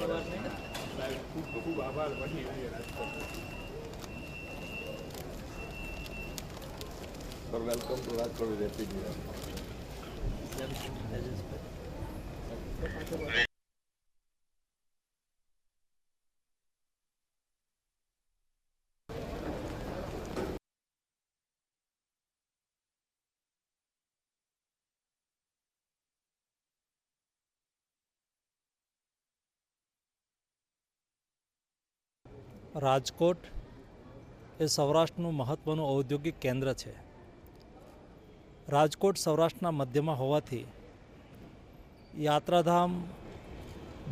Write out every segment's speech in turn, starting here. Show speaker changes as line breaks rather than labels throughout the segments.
ખૂબ આભાર. Welcome to Rajkot rapid.
Rajkot એ સૌરાષ્ટ્રનું મહત્ત્વનું ઔદ્યોગિક કેન્દ્ર છે. રાજકોટ સૌરાષ્ટ્રના મધ્યમાં હોવાથી યાત્રાધામ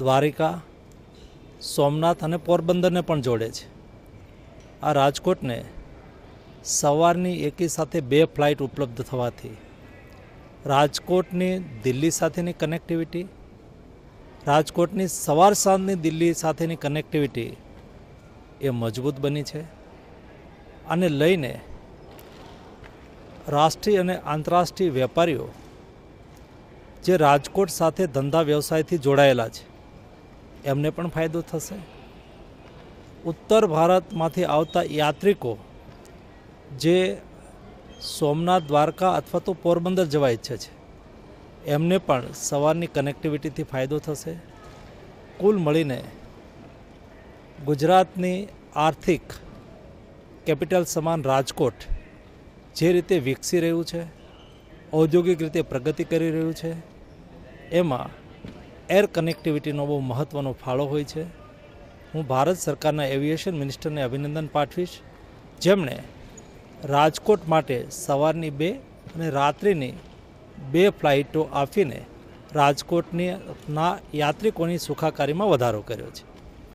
દ્વારિકા, સોમનાથ અને પોરબંદરને પણ જોડે છે. આ રાજકોટને સવારની એકી સાથે 2 ફ્લાઇટ ઉપલબ્ધ થવાથી રાજકોટની દિલ્હી સાથેની કનેક્ટિવિટી, રાજકોટની સવાર સાંજની દિલ્હી સાથેની કનેક્ટિવિટી એ મજબૂત બની છે. અને લઈને રાષ્ટ્રીય અને આંતરરાષ્ટ્રીય વેપારીઓ જે રાજકોટ સાથે ધંધા વ્યવસાયથી જોડાયેલા છે એમને પણ ફાયદો થશે. ઉત્તર ભારતમાંથી આવતા યાત્રિકો જે સોમનાથ, દ્વારકા અથવા તો પોરબંદર જવા ઈચ્છે છે એમને પણ સવારની કનેક્ટિવિટીથી ફાયદો થશે. કુલ મળીને ગુજરાતની આર્થિક કેપિટલ સમાન રાજકોટ જે રીતે વિકસી રહ્યું છે, ઔદ્યોગિક રીતે પ્રગતિ કરી રહ્યું છે, એમાં એર કનેક્ટિવિટીનો બહુ મહત્ત્વનો ફાળો હોય છે. હું ભારત સરકારના એવિએશન મિનિસ્ટરને અભિનંદન પાઠવીશ, જેમણે રાજકોટ માટે સવારની 2 અને રાત્રિની 2 ફ્લાઇટો આપીને રાજકોટના યાત્રિકોની સુખાકારીમાં વધારો કર્યો છે.